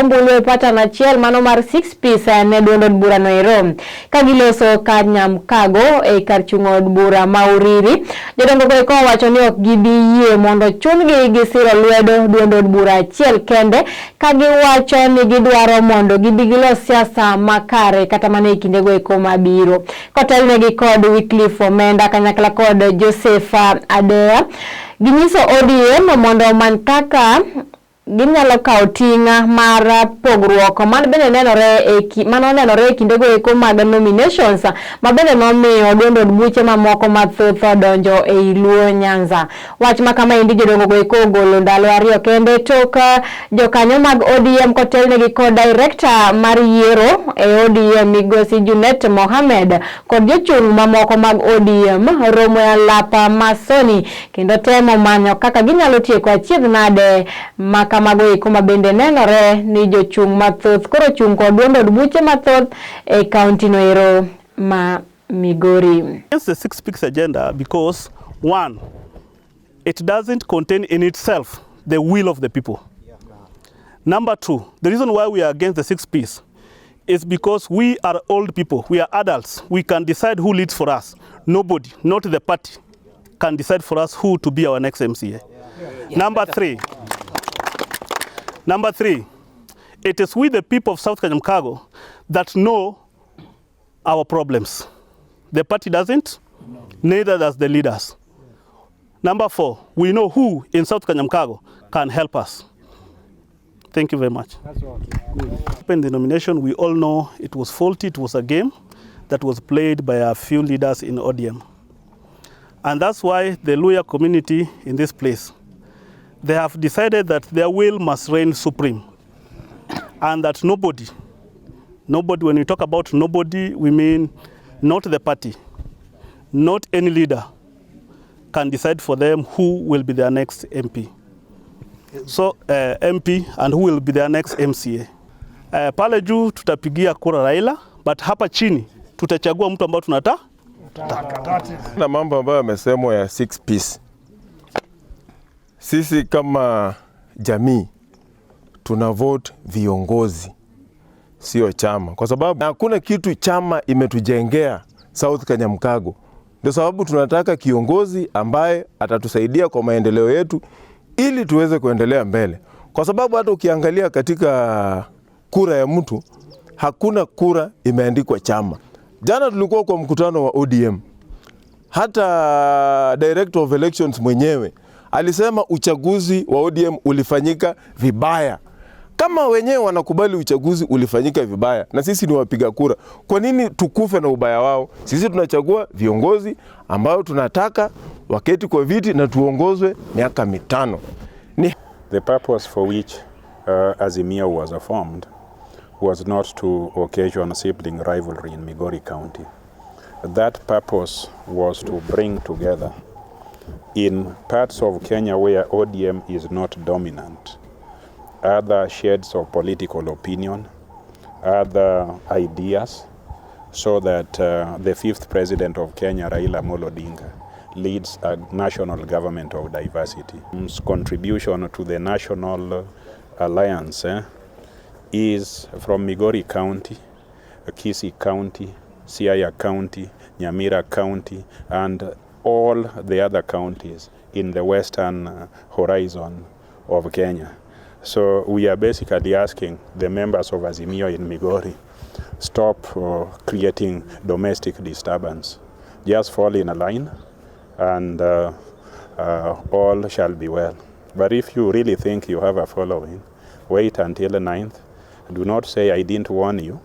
gombulu pata na chiel mano mar 6 piece ne duond od bura noero kagiloso kanyamkago e kar chung od bura Mauriri. Jodongo go eko wacho ni ok gibi yie mondo chungi gi siro lwedo duond od bura achiel kende kagiwacho ni gidwaro mondo gibigilos siasa makare kata mane kinde go eko mabiro. Kotelne gi kod Wycliffe Omenda kanyakla kod Joseph Adea ginyiso ODM mondo man kaka ginyalo kawo tinga mar pogruok man bende nenore e kinde go eko mag nominations ma bende nomiyo duond od buche mamoko mathoth donjo e Luo Nyanza. Wach ma kama indi jodongo go eko golo ndalo ariyo kende tok jokanyo mag ODM kotelne gi kod director mar yiero e ODM Migosi Junet Mohamed kod jochung mamoko mag ODM romo e lapa masoni kendo temo manyo kaka ginyalo tieko achiedh nade kamago eko mabende nenore ni jochung mathoth koro chung kod duond od buche mathoth e county noero ma Migori. It's the 6 piece agenda because one, it doesn't contain in itself the will of the people. Number two, the reason why we are against the 6 piece is because we are old people, we are adults, we can decide who leads for us. Nobody, not the party, can decide for us who to be our next MCA. Number three, it is we the people of South Kanyamkago that know our problems. The party doesn't, neither does the leaders. Number four, we know who in South Kanyamkago can help us. Thank you very much. In the nomination, we all know it was faulty. It was a game that was played by a few leaders in ODM. And that's why the Luhya community in this place, they have decided that their will must reign supreme. And that nobody, when we talk about nobody, we mean not the party, not any leader can decide for them who will be their next MP. So MP and who will be their next MCA. Pale juu tutapigia kura Raila, but hapa chini tutachagua mtu ambao tunataka. Na mambo ambayo yamesemwa ya 6 piece. Sisi kama jamii tuna vote viongozi, sio chama, kwa sababu hakuna kitu chama imetujengea South Kanyamkago. Ndio sababu tunataka kiongozi ambaye atatusaidia kwa maendeleo yetu ili tuweze kuendelea mbele. Kwa sababu hata ukiangalia katika kura ya mtu, hakuna kura imeandikwa chama. Jana tulikuwa kwa mkutano wa ODM. Hata Director of Elections mwenyewe alisema uchaguzi wa ODM ulifanyika vibaya. Kama wenyewe wanakubali uchaguzi ulifanyika vibaya na sisi ni wapiga kura, kwa nini tukufe na ubaya wao? Sisi tunachagua viongozi ambao tunataka waketi kwa viti na tuongozwe miaka 5. The purpose for which Azimio was formed was not to occasion sibling rivalry in Migori County. That purpose was to bring together in parts of Kenya where ODM is not dominant, other shades of political opinion, other ideas, so that the 5th president of Kenya, Raila Amolo Odinga, leads a national government of diversity. His contribution to the national alliance is from Migori County, Kisii County, Siaya County, Nyamira County, and all the other counties in the western horizon of Kenya. So we are basically asking the members of Azimio in Migori, stop creating domestic disturbance. Just fall in a line and all shall be well. But if you really think you have a following, wait until the 9th. Do not say I didn't warn you.